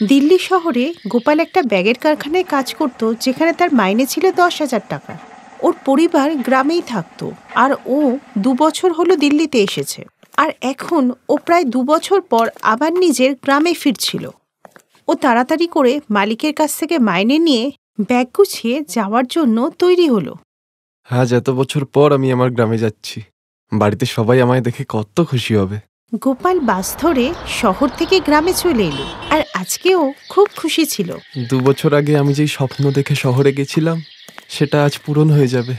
দিল্লি শহরে গোপাল একটা ব্যাগের কারখানায় কাজ করত, যেখানে তার মাইনে ছিল 10,000 টাকা। ওর পরিবার গ্রামেই থাকতো, আর ও 2 বছর হলো দিল্লিতে এসেছে। আর এখন ও প্রায় 2 বছর পর আবার নিজের গ্রামে ফিরছিল। ও তাড়াতাড়ি করে মালিকের কাছ থেকে মাইনে নিয়ে ব্যাগ গুছিয়ে যাওয়ার জন্য তৈরি হলো। আজ এত বছর পর আমি আমার গ্রামে যাচ্ছি। বাড়িতে সবাই আমায় দেখে কত খুশি হবে। গোপাল বাস ধরে শহর থেকে গ্রামে চলে এলো, আর আজকেও খুব খুশি ছিল। 2 বছর আগে আমি যেই স্বপ্ন দেখে শহরে গেছিলাম, সেটা আজ পূরণ হয়ে যাবে।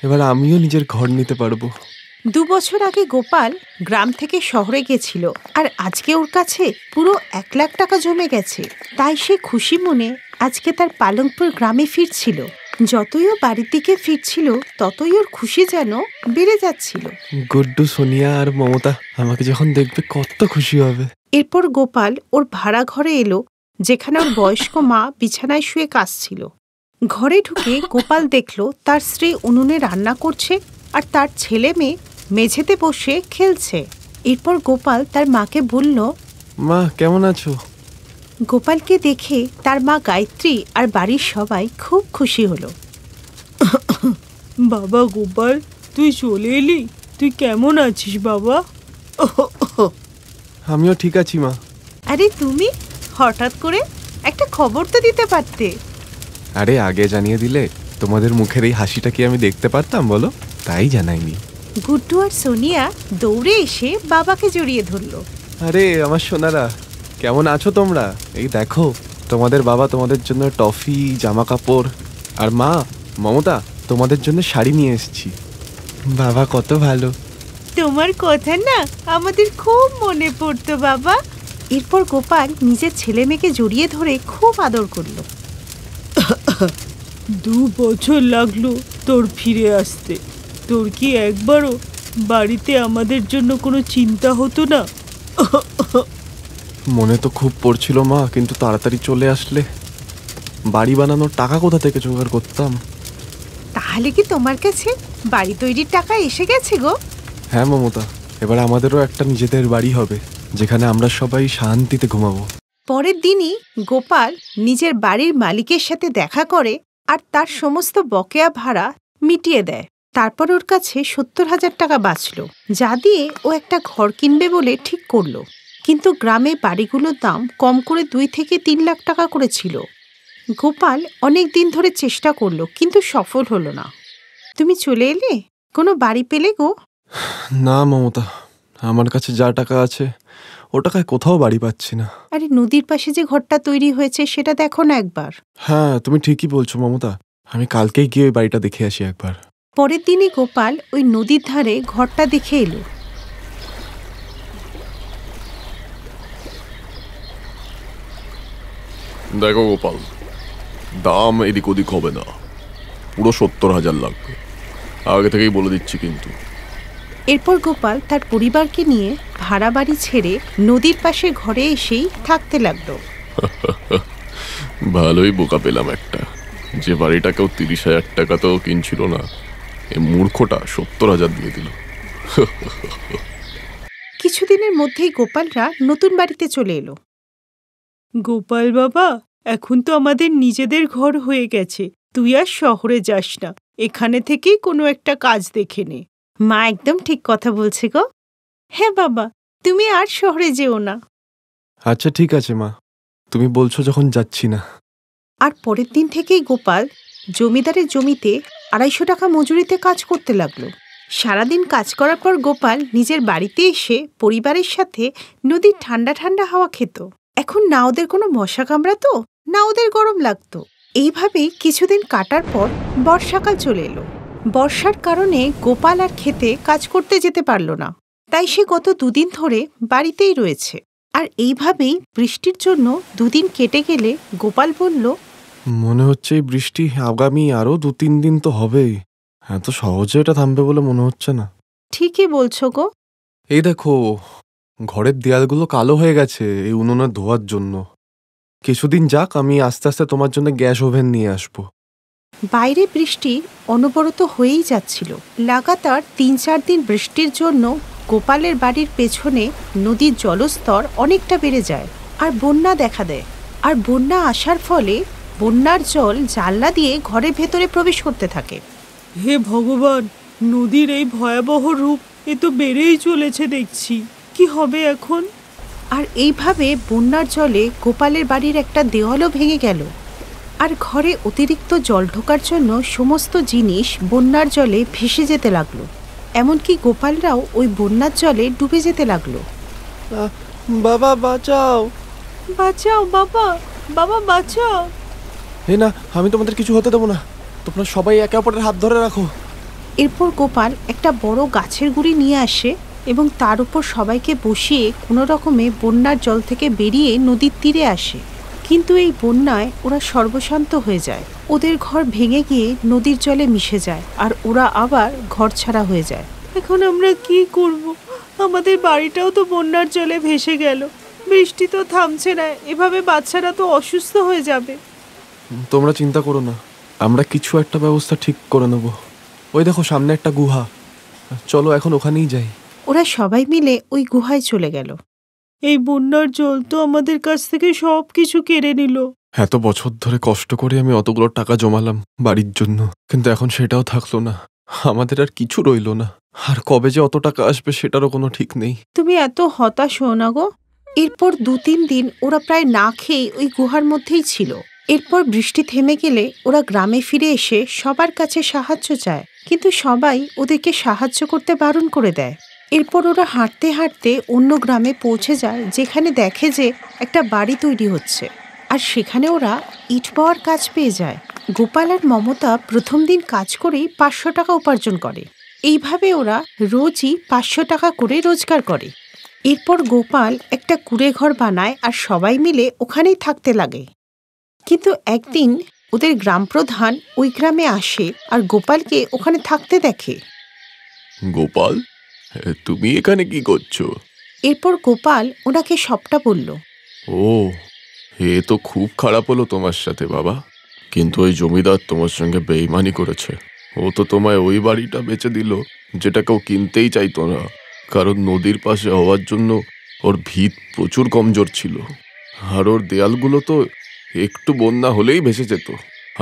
এবার আমিও নিজের ঘর নিতে পারবো। 2 বছর আগে গোপাল গ্রাম থেকে শহরে গেছিল, আর আজকে ওর কাছে পুরো 1,00,000 টাকা জমে গেছে। তাই সে খুশি মনে আজকে তার পালংপুর গ্রামে ফিরছিল। যতই ও বাড়ির দিকে ফিরছিল, ততই ওর খুশি যেন বেড়ে যাচ্ছিল। গুড্ডু, সোনিয়া আর মমতা আমাকে যখন দেখবে কত খুশি হবে। এরপর গোপাল ওর ভাড়া ঘরে এলো, যেখানে ওর বয়স্ক মা বিছানায় শুয়ে কাঁদছিল। ঘরে ঢুকে গোপাল দেখলো তার স্ত্রী উনুনে রান্না করছে, আর তার ছেলে মেয়ে মেঝেতে বসে খেলছে। এরপর গোপাল তার মাকে বলল, মা কেমন আছো? গোপালকে দেখে তার মা গায়ত্রী আর বাড়ির সবাই খুব খুশি হলো। বাবা গোপাল, তুই চলে এলি? তুই কেমন আছিস বাবা? আমিও ঠিক আছি মা। আরে তুমি হঠাৎ করে একটা খবর তো দিতে পারতে। আরে আগে জানিয়ে দিলে তোমাদের মুখের এই হাসিটা কি আমি দেখতে পারতাম বলো? তাই জানাইনি। গুড্ডু আর সোনিয়া দৌড়ে এসে বাবাকে জড়িয়ে ধরল। আরে আমার সোনারা, কেমন আছো তোমরা? এই দেখো, তোমাদের বাবা তোমাদের জন্য টফি, জামা কাপড়, আর মা মমতা তোমাদের জন্য শাড়ি নিয়ে এসেছি। বাবা কত ভালো। তোমার কথা না আমাদের খুব মনে পড়তো বাবা। এরপর গোপাল নিজের ছেলে মেয়েকে জড়িয়ে ধরে খুব আদর করল। 2 বছর লাগলো তোর ফিরে আসতে। তোর কি একবারও বাড়িতে আমাদের জন্য কোনো চিন্তা হতো না? মনে তো খুব পড়ছিল মা, কিন্তু তাড়াতাড়ি চলে আসলে বাড়ি বানানোর টাকা কোথা থেকে জোগাড় করতাম। তাহলে কি তোমার কাছে বাড়ি তৈরির টাকা এসে গেছে গো? হ্যাঁ মমতা, এবার আমাদেরও একটা নিজেদের বাড়ি হবে, যেখানে আমরা সবাই শান্তিতে ঘুমাবো। পরের দিনই গোপাল নিজের বাড়ির মালিকের সাথে দেখা করে, আর তার সমস্ত বকেয়া ভাড়া মিটিয়ে দেয়। তারপর ওর কাছে 70,000 টাকা বাঁচল, যা দিয়ে ও একটা ঘর কিনবে বলে ঠিক করলো। কিন্তু গ্রামে বাড়িগুলোর দাম কম করে 2 থেকে 3 লাখ টাকা করে ছিল। গোপাল অনেক দিন ধরে চেষ্টা করলো, কিন্তু সফল হলো না। তুমি চলে এলে? কোনো বাড়ি পেলে গো? না মমতা, আমার কাছে যা টাকা আছে ও টাকায় কোথাও বাড়ি পাচ্ছি না। আরে নদীর পাশে যে ঘরটা তৈরি হয়েছে সেটা দেখো না একবার। হ্যাঁ তুমি ঠিকই বলছো মমতা, আমি কালকেই গিয়ে ওই বাড়িটা দেখে আসি একবার। পরের দিনই গোপাল ওই নদীর ধারে ঘরটা দেখে এলো। দেখো গোপাল, দাম এদিক ওদিক হবে না, পুরো 70,000 লাগবে, আগে থেকেই বলে দিচ্ছি কিন্তু। এরপর গোপাল তার পরিবারকে নিয়ে ভাড়া বাড়ি ছেড়ে নদীর পাশে ঘরে এসেই থাকতে লাগলো। ভালোই বোকা পেলাম একটা, যে বাড়িটা কেউ 30,000 টাকাতেও কিনছিল না, এই মূর্খটা 70,000 দিয়ে দিল। কিছুদিনের মধ্যেই গোপালরা নতুন বাড়িতে চলে এলো। গোপাল বাবা, এখন তো আমাদের নিজেদের ঘর হয়ে গেছে। তুই আর শহরে যাস না, এখানে থেকেই কোনো একটা কাজ দেখে নে। মা একদম ঠিক কথা বলছে গো। হ্যাঁ বাবা, তুমি আর শহরে যেও না। আচ্ছা ঠিক আছে মা, তুমি বলছো যখন যাচ্ছি না। আর পরের দিন থেকেই গোপাল জমিদারের জমিতে 250 টাকা মজুরিতে কাজ করতে লাগলো। সারাদিন কাজ করার পর গোপাল নিজের বাড়িতে এসে পরিবারের সাথে নদীর ঠান্ডা ঠান্ডা হাওয়া খেত। এখন না ওদের কোনো মশা কামড়াতো, না ওদের গরম লাগতো। এইভাবেই কিছুদিন কাটার পর বর্ষাকাল চলে এলো। বর্ষার কারণে গোপাল আর খেতে কাজ করতে যেতে পারল না, তাই সে গত 2 দিন ধরে বাড়িতেই রয়েছে। আর এইভাবেই বৃষ্টির জন্য 2 দিন কেটে গেলে গোপাল বলল, মনে হচ্ছে এই বৃষ্টি আগামী আরো 2-3 দিন তো হবেই। এত সহজে এটা থামবে বলে মনে হচ্ছে না। ঠিকই বলছো গো। এই দেখো, ঘরের দেয়ালগুলো কালো হয়ে গেছে এই উনুনের ধোয়ার জন্য। কিছুদিন যাক, আমি আস্তে আস্তে তোমার জন্য গ্যাস ওভেন নিয়ে আসবো। বাইরে বৃষ্টি অনবরত হয়েই যাচ্ছিল। লাগাতার 3-4 দিন বৃষ্টির জন্য গোপালের বাড়ির পেছনে নদীর জলস্তর অনেকটা বেড়ে যায়, আর বন্যা দেখা দেয়। আর বন্যা আসার ফলে বন্যার জল জানলা দিয়ে ঘরের ভেতরে প্রবেশ করতে থাকে। হে ভগবান, নদীর এই ভয়াবহ রূপ এ তো বেড়েই চলেছে দেখছি। কি হবে এখন? আর এইভাবে বন্যার জলে গোপালের বাড়ির একটা দেওয়ালও ভেঙে গেল। আর ঘরে অতিরিক্ত জল ঢোকার জন্য সমস্ত জিনিস বন্যার জলে ভেসে যেতে লাগলো। এমনকি গোপালরাও ওই বন্যার জলে ডুবে যেতে লাগলো। বাবা বাঁচাও! বাঁচাও বাবা, বাবা বাঁচাও! হে না, আমি তোমাদের কিছু হতে দেবো না। তোমরা সবাই একে অপরের হাত ধরে রাখো। এরপর গোপাল একটা বড় গাছের গুঁড়ি নিয়ে আসে এবং তার উপর সবাইকে বসিয়ে কোনো রকমে বন্যার জল থেকে বেরিয়ে নদীর তীরে আসে। কিন্তু এই বন্যায় ওরা সর্বশান্ত হয়ে যায়। ওদের ঘর ভেঙে গিয়ে নদীর জলে মিশে যায় আর ওরা আবার ঘর ছাড়া হয়ে যায়। এখন আমরা কি করব? আমাদের বাড়িটাও তো বন্যার জলে ভেসে গেল। বৃষ্টি তো থামছে না, এভাবে বাচ্চারা তো অসুস্থ হয়ে যাবে। তোমরা চিন্তা করো না, আমরা কিছু একটা ব্যবস্থা ঠিক করে নেব। ওই দেখো সামনে একটা গুহা, চলো এখন ওখানেই যাই। ওরা সবাই মিলে ওই গুহায় চলে গেল। এই বন্যার জল তো আমাদের কাছ থেকে সব কিছু কেড়ে নিল। এত বছর ধরে কষ্ট করে আমি অতগুলো টাকা জমালাম বাড়ির জন্য, কিন্তু এখন সেটাও থাকলো না। আমাদের আর কিছু রইলো না। আর কবে যে অত টাকা আসবে সেটারও কোনো ঠিক নেই। তুমি এত হতাশ হও না গো। এরপর 2-3 দিন ওরা প্রায় না খেয়ে ওই গুহার মধ্যেই ছিল। এরপর বৃষ্টি থেমে গেলে ওরা গ্রামে ফিরে এসে সবার কাছে সাহায্য চায়, কিন্তু সবাই ওদেরকে সাহায্য করতে বারণ করে দেয়। এরপর ওরা হাঁটতে হাঁটতে অন্য গ্রামে পৌঁছে যায়, যেখানে দেখে যে একটা বাড়ি তৈরি হচ্ছে। আর সেখানে ওরা ইট পাওয়ার কাজ পেয়ে যায়। গোপাল আর মমতা প্রথম দিন কাজ করেই 500 টাকা উপার্জন করে। এইভাবে ওরা রোজই 500 টাকা করে রোজগার করে। এরপর গোপাল একটা কুঁড়ে ঘর বানায় আর সবাই মিলে ওখানেই থাকতে লাগে। কিন্তু একদিন ওদের গ্রাম প্রধান ওই গ্রামে আসে আর গোপালকে ওখানে থাকতে দেখে। গোপাল, তুমি এখানে কি করছো? এরপর গোপাল ওনাকে সবটা বলল। ও, এ তো খুব খারাপ হলো তোমার সাথে বাবা। কিন্তু ওই জমিদার তোমার সঙ্গে বেইমানি করেছে। ও তো তোমায় ওই বাড়িটা বেচে দিল, যেটা কেউ কিনতেই চাইতো না, কারণ নদীর পাশে হওয়ার জন্য ওর ভিত প্রচুর কমজোর ছিল। আর ওর দেয়ালগুলো তো একটু বন্যা হলেই ভেসে যেত,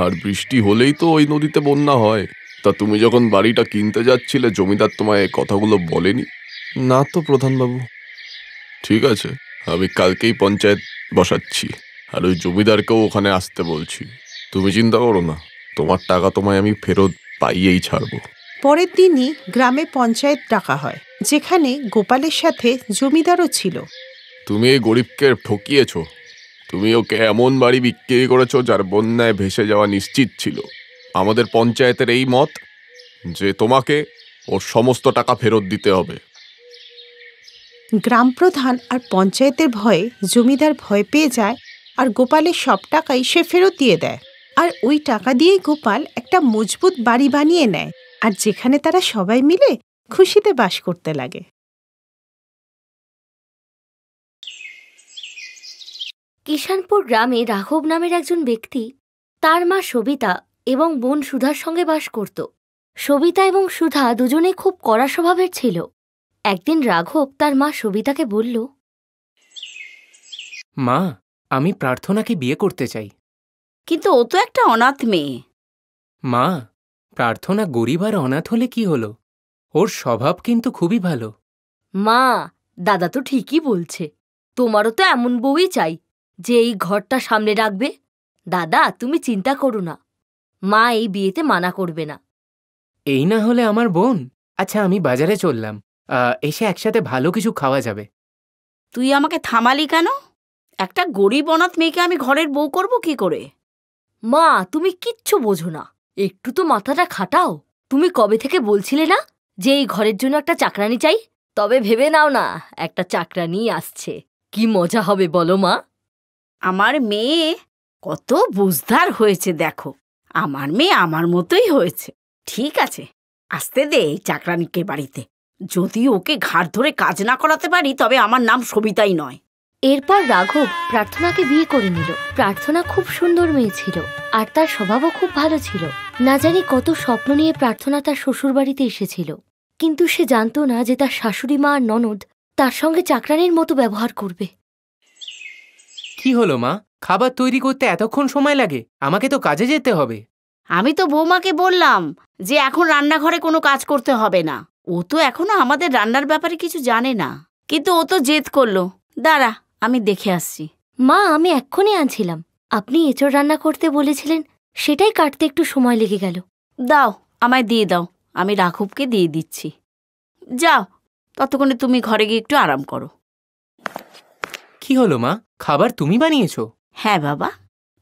আর বৃষ্টি হলেই তো ওই নদীতে বন্যা হয়। তা তুমি যখন বাড়িটা কিনতে যাচ্ছিলে, জমিদার তোমায় কথাগুলো বলেনি? না তো প্রধানবাবু। ঠিক আছে, আমি কালকেই পঞ্চায়েত বসাচ্ছি, আর ওই জমিদারকেও ওখানে আসতে বলছি। তুমি চিন্তা করো না, তোমার টাকা তোমায় আমি ফেরত পাইয়েই ছাড়বো। পরের দিনই গ্রামে পঞ্চায়েত ডাকা হয়, যেখানে গোপালের সাথে জমিদারও ছিল। তুমি এই গরিবকে ঠকিয়েছ। তুমি ওকে এমন বাড়ি বিক্রি করেছো যার বন্যায় ভেসে যাওয়া নিশ্চিত ছিল। আমাদের পঞ্চায়েতের এই মত যে তোমাকে ওর সমস্ত টাকা ফেরত দিতে হবে। গ্রাম প্রধান আর পঞ্চায়েতের ভয়ে জমিদার ভয় পেয়ে যায় আর গোপালের সব টাকাই সে ফেরত দিয়ে দেয়। আর ওই টাকা দিয়েই গোপাল একটা মজবুত বাড়ি বানিয়ে নেয়, আর যেখানে তারা সবাই মিলে খুশিতে বাস করতে লাগে। কিষানপুর গ্রামে রাঘব নামের একজন ব্যক্তি তার মা সবিতা এবং বোন সুধার সঙ্গে বাস করত। সবিতা এবং সুধা দুজনেই খুব কড়া স্বভাবের ছিল। একদিন রাঘব তার মা সবিতাকে বলল, মা, আমি প্রার্থনাকে বিয়ে করতে চাই। কিন্তু ও তো একটা অনাথ মেয়ে। মা, প্রার্থনা গরিব আর অনাথ হলে কি হলো? ওর স্বভাব কিন্তু খুবই ভালো। মা, দাদা তো ঠিকই বলছে। তোমারও তো এমন বউই চাই যে এই ঘরটা সামনে রাখবে। দাদা, তুমি চিন্তা করো না, মা এই বিয়েতে মানা করবে না। এই না হলে আমার বোন। আচ্ছা, আমি বাজারে চললাম, এসে একসাথে ভালো কিছু খাওয়া যাবে। তুই আমাকে থামালি কেন? একটা গরিব অনাথ মেয়েকে আমি ঘরের বউ করব কি করে? মা, তুমি কিচ্ছু বোঝো না, একটু তো মাথাটা খাটাও। তুমি কবে থেকে বলছিলে না যে এই ঘরের জন্য একটা চাকরানি চাই? তবে ভেবে নাও না, একটা চাকরানি আসছে। কি মজা হবে বলো মা? আমার মেয়ে কত বুঝদার হয়েছে দেখো। আমার মেয়ে আমার মতোই হয়েছে। ঠিক আছে, আসতে দে এই চাকরানিকে বাড়িতে। যদি ওকে ঘাড় ধরে কাজ না করাতে পারি, তবে আমার নাম সবিতাই নয়। এরপর রাঘব প্রার্থনাকে বিয়ে করে নিল। প্রার্থনা খুব সুন্দর মেয়ে ছিল আর তার স্বভাবও খুব ভালো ছিল। না জানি কত স্বপ্ন নিয়ে প্রার্থনা তার শ্বশুরবাড়িতে এসেছিল, কিন্তু সে জানত না যে তার শাশুড়ি মা আর ননদ তার সঙ্গে চাকরানির মতো ব্যবহার করবে। কি হলো মা, খাবার তৈরি করতে এতক্ষণ সময় লাগে? আমাকে তো কাজে যেতে হবে। আমি তো বৌমাকে বললাম যে এখন রান্নাঘরে কোনো কাজ করতে হবে না। ও তো এখনো আমাদের রান্নার ব্যাপারে কিছু জানে না, কিন্তু ও তো জেদ করলো। দাঁড়া, আমি দেখে আসছি। মা, আমি এক্ষুনি আনছিলাম। আপনি এঁচড় রান্না করতে বলেছিলেন, সেটাই কাটতে একটু সময় লেগে গেল। দাও, আমায় দিয়ে দাও, আমি রাঘবকে দিয়ে দিচ্ছি। যাও, ততক্ষণে তুমি ঘরে গিয়ে একটু আরাম করো। কি হলো মা, খাবার তুমি বানিয়েছো? হ্যাঁ বাবা,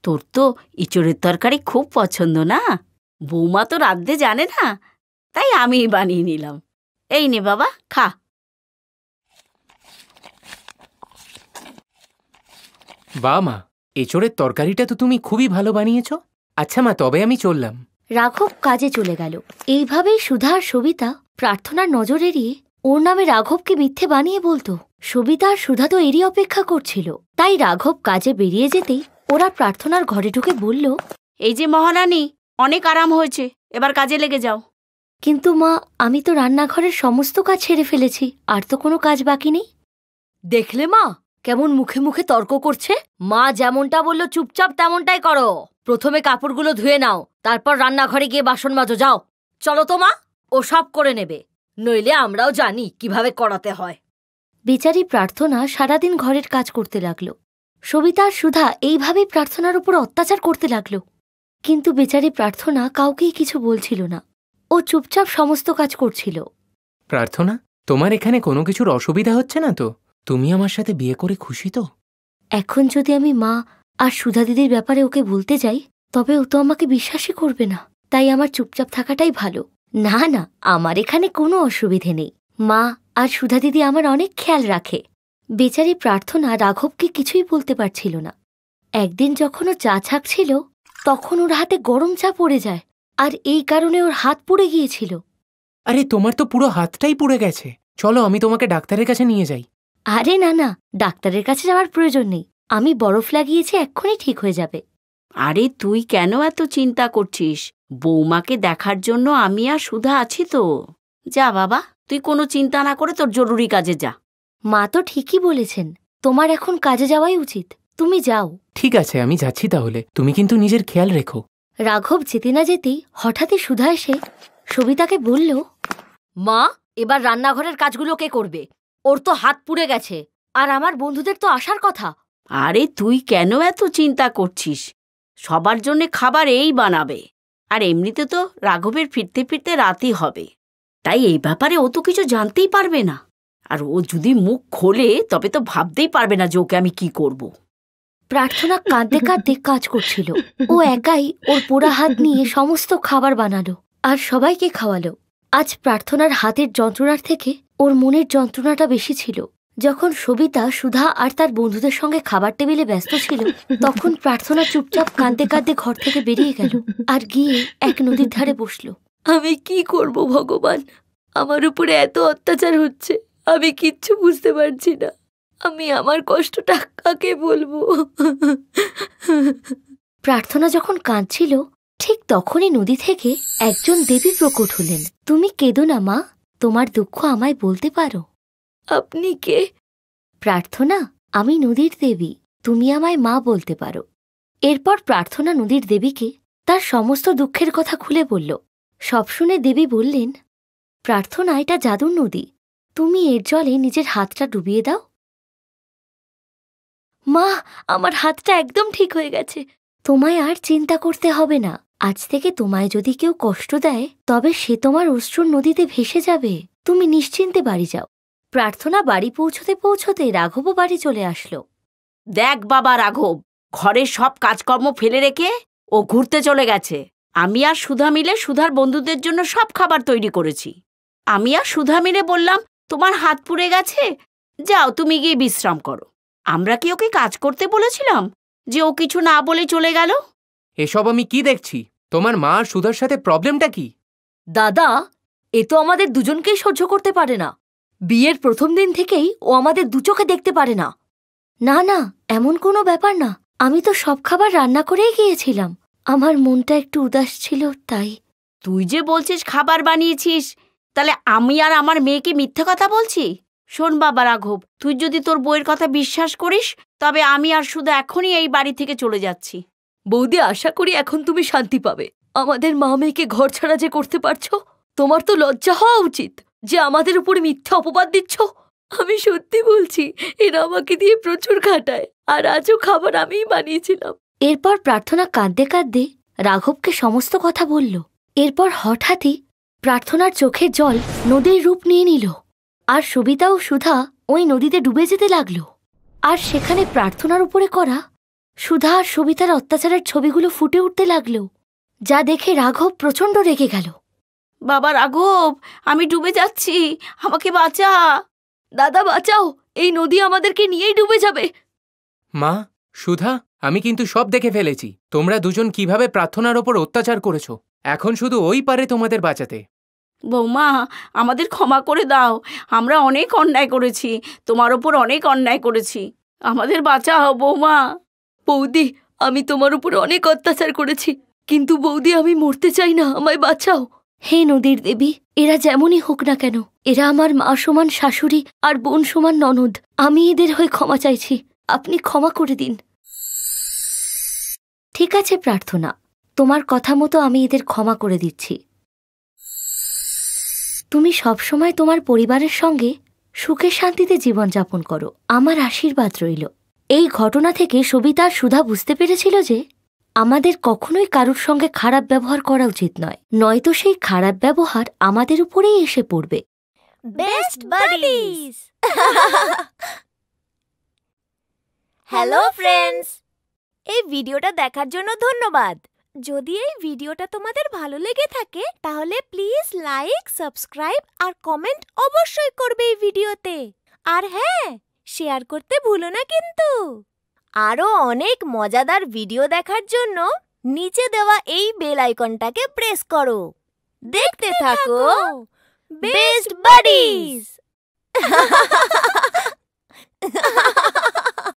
তোর তো ইঁচড়ের তরকারি খুব পছন্দ না? বৌমা তো রাঁধতে জানে না, তাই আমিই বানিয়ে নিলাম। এই নে বাবা, খা। বাহ মা, এঁচড়ের তরকারিটা তো তুমি খুবই ভালো বানিয়েছো। আচ্ছা মা, তবে আমি চললাম। রাঘব কাজে চলে গেল। এইভাবেই সুধা আর সবিতা প্রার্থনার নজর এড়িয়ে ওর নামে রাঘবকে মিথ্যে বানিয়ে বলতো। সবিতা আর সুধা তো এরই অপেক্ষা করছিল। তাই রাঘব কাজে বেরিয়ে যেতেই ওরা প্রার্থনার ঘরে ঢুকে বলল, এই যে মহারানী, অনেক আরাম হয়েছে, এবার কাজে লেগে যাও। কিন্তু মা, আমি তো রান্নাঘরের সমস্ত কাজ ছেড়ে ফেলেছি, আর তো কোনো কাজ বাকি নেই। দেখলে মা, কেমন মুখে মুখে তর্ক করছে। মা যেমনটা বলল চুপচাপ তেমনটাই করো। প্রথমে কাপড়গুলো ধুয়ে নাও, তারপর রান্নাঘরে গিয়ে বাসন মাজো। যাও, চলো তো মা, ও সব করে নেবে, নইলে আমরাও জানি কিভাবে করাতে হয়। বেচারি প্রার্থনা সারাদিন ঘরের কাজ করতে লাগলো। সবিতা আর সুধা এইভাবেই প্রার্থনার উপর অত্যাচার করতে লাগলো। কিন্তু বেচারি প্রার্থনা কাউকেই কিছু বলছিল না। ও চুপচাপ সমস্ত কাজ করছিল। প্রার্থনা, তোমার এখানে কোনো কিছুর অসুবিধা হচ্ছে না তো? তুমি আমার সাথে বিয়ে করে খুশি তো? এখন যদি আমি মা আর সুধা দিদির ব্যাপারে ওকে বলতে যাই, তবে ও তো আমাকে বিশ্বাসই করবে না। তাই আমার চুপচাপ থাকাটাই ভালো। না না, আমার এখানে কোনো অসুবিধে নেই। মা আর সুধা দিদি আমার অনেক খেয়াল রাখে। বেচারি প্রার্থনা রাঘবকে কিছুই বলতে পারছিল না। একদিন যখন ও চা ছাঁকছিল, তখন ওর হাতে গরম চা পড়ে যায়, আর এই কারণে ওর হাত পুড়ে গিয়েছিল। আরে, তোমার তো পুরো হাতটাই পুড়ে গেছে। চলো, আমি তোমাকে ডাক্তারের কাছে নিয়ে যাই। আরে না না, ডাক্তারের কাছে যাওয়ার প্রয়োজন নেই। আমি বরফ লাগিয়েছি, এক্ষুনি ঠিক হয়ে যাবে। আরে তুই কেন এত চিন্তা করছিস? বৌমাকে দেখার জন্য আমি আর সুধা আছি তো। যা বাবা, তুই কোনো চিন্তা না করে তোর জরুরি কাজে যা। মা তো ঠিকই বলেছেন, তোমার এখন কাজে যাওয়াই উচিত। তুমি যাও। ঠিক আছে, আমি যাচ্ছি তাহলে। তুমি কিন্তু নিজের খেয়াল রেখো। রাঘব যেতে না যেতেই হঠাৎই সুধা এসে সবিতাকে বলল, মা, এবার রান্নাঘরের কাজগুলো কে করবে? ওর তো হাত পুড়ে গেছে, আর আমার বন্ধুদের তো আসার কথা। আরে তুই কেন এত চিন্তা করছিস? সবার জন্য খাবার এই বানাবে, আর এমনিতে তো রাঘবের ফিরতে ফিরতে রাতই হবে। তাই এই ব্যাপারে ও তো কিছু জানতেই পারবে না। আর ও যদি মুখ খোলে তবে তো ভাবতেই পারবে না যে ওকে আমি কি করব। প্রার্থনা কাঁদতে কাঁদতে কাজ করছিল। ও একাই ওর পোড়া হাত নিয়ে সমস্ত খাবার বানালো আর সবাইকে খাওয়ালো। আজ প্রার্থনার হাতের যন্ত্রণার থেকে ওর মনের যন্ত্রণাটা বেশি ছিল। যখন সবিতা, সুধা আর তার বন্ধুদের সঙ্গে খাবার টেবিলে ব্যস্ত ছিল, তখন প্রার্থনা চুপচাপ কাঁদতে কাঁদতে ঘর থেকে বেরিয়ে গেল আর গিয়ে এক নদীর ধারে বসল। আমি কি করব ভগবান, আমার উপরে এত অত্যাচার হচ্ছে, আমি কিচ্ছু বুঝতে পারছি না। আমি আমার কষ্টটা কাকে বলবো? প্রার্থনা যখন কাঁদছিল, ঠিক তখনই নদী থেকে একজন দেবী প্রকট হলেন। তুমি কেঁদো না মা, তোমার দুঃখ আমায় বলতে পারো। আপনি কে? প্রার্থনা, আমি নদীর দেবী, তুমি আমায় মা বলতে পারো। এরপর প্রার্থনা নদীর দেবীকে তার সমস্ত দুঃখের কথা খুলে বলল। সব শুনে দেবী বললেন, প্রার্থনা, এটা জাদুর নদী, তুমি এর জলে নিজের হাতটা ডুবিয়ে দাও। মা, আমার হাতটা একদম ঠিক হয়ে গেছে। তোমায় আর চিন্তা করতে হবে না। আজ থেকে তোমায় যদি কেউ কষ্ট দেয়, তবে সে তোমার অশ্রুর নদীতে ভেসে যাবে। তুমি নিশ্চিন্তে বাড়ি যাও। প্রার্থনা বাড়ি পৌঁছতে পৌঁছতে রাঘবও বাড়ি চলে আসলো। দেখ বাবা রাঘব, ঘরের সব কাজকর্ম ফেলে রেখে ও ঘুরতে চলে গেছে। আমি আর সুধা মিলে সুধার বন্ধুদের জন্য সব খাবার তৈরি করেছি। আমি আর সুধা মিলে বললাম, তোমার হাত পুড়ে গেছে, যাও তুমি গিয়ে বিশ্রাম করো। আমরা কি ওকে কাজ করতে বলেছিলাম যে ও কিছু না বলে চলে গেল? এসব আমি কি দেখছি? তোমার মা আর সুধার সাথে প্রবলেমটা কি? দাদা, এ তো আমাদের দুজনকেই সহ্য করতে পারে না। বিয়ের প্রথম দিন থেকেই ও আমাদের দুচোখে দেখতে পারে না। না না, এমন কোনো ব্যাপার না। আমি তো সব খাবার রান্না করেই গিয়েছিলাম। আমার মনটা একটু উদাস ছিল, তাই। তুই যে বলছিস খাবার বানিয়েছিস, তাহলে আমি আর আমার মেয়েকে মিথ্যে কথা বলছি? শোন বাবা রাঘব, তুই যদি তোর বউয়ের কথা বিশ্বাস করিস, তবে আমি আর শুধু এখনই এই বাড়ি থেকে চলে যাচ্ছি। বৌদি, আশা করি এখন তুমি শান্তি পাবে। আমাদের মা মেয়েকে ঘর ছাড়া যে করতে পারছো, তোমার তো লজ্জা হওয়া উচিত যে আমাদের উপরে মিথ্যা অপবাদ দিচ্ছ। আমি সত্যি বলছি, এরা আমাকে দিয়ে প্রচুর খাটায়, আর আজও খাবার আমিই বানিয়েছিলাম। এরপর প্রার্থনা কাঁদতে কাঁদতে রাঘবকে সমস্ত কথা বলল। এরপর হঠাৎই প্রার্থনার চোখের জল নদীর রূপ নিয়ে নিল, আর সবিতা ও সুধা ওই নদীতে ডুবে যেতে লাগলো। আর সেখানে প্রার্থনার উপরে করা সুধা আর সবিতার অত্যাচারের ছবিগুলো ফুটে উঠতে লাগলো, যা দেখে রাঘব প্রচণ্ড রেগে গেল। বাবা রাঘব, আমি ডুবে যাচ্ছি, আমাকে বাঁচা। দাদা বাঁচাও, এই নদী আমাদেরকে নিয়েই ডুবে যাবে। মা, সুধা, আমি কিন্তু সব দেখে ফেলেছি তোমরা দুজন কিভাবে প্রার্থনার ওপর অত্যাচার করেছো। এখন শুধু ওই পারে তোমাদের বাঁচাতে। বৌমা, আমাদের ক্ষমা করে দাও, আমরা অনেক অন্যায় করেছি, তোমার ওপর অনেক অন্যায় করেছি, আমাদের বাঁচাও বৌমা। বৌদি, আমি তোমার উপর অনেক অত্যাচার করেছি, কিন্তু বৌদি আমি মরতে চাই না, আমায় বাঁচাও। হে নদীর দেবী, এরা যেমনই হোক না কেন, এরা আমার মা সমান শাশুড়ি আর বোন সমান ননদ। আমি এদের হয়ে ক্ষমা চাইছি, আপনি ক্ষমা করে দিন। ঠিক আছে প্রার্থনা, তোমার কথা মতো আমি এদের ক্ষমা করে দিচ্ছি। তুমি সবসময় তোমার পরিবারের সঙ্গে সুখে শান্তিতে জীবনযাপন করো, আমার আশীর্বাদ রইল। এই ঘটনা থেকে সবিতা আর সুধা বুঝতে পেরেছিল যে আমাদের কখনোই কারোর সঙ্গে খারাপ ব্যবহার করা উচিত নয়, নয়তো সেই খারাপ ব্যবহার আমাদের উপরেই এসে পড়বে। Best buddies. হ্যালো ফ্রেন্ডস, এই ভিডিওটা দেখার জন্য ধন্যবাদ। যদি এই ভিডিওটা তোমাদের ভালো লেগে থাকে তাহলে প্লিজ লাইক, সাবস্ক্রাইব আর কমেন্ট অবশ্যই করবে এই ভিডিওতে। আর হ্যাঁ, শেয়ার করতে ভুলো না কিন্তু। আরও অনেক মজাদার ভিডিও দেখার জন্য নিচে দেওয়া এই বেল আইকনটাকে প্রেস করো। দেখতে থাকো বেস্ট বাডিজ।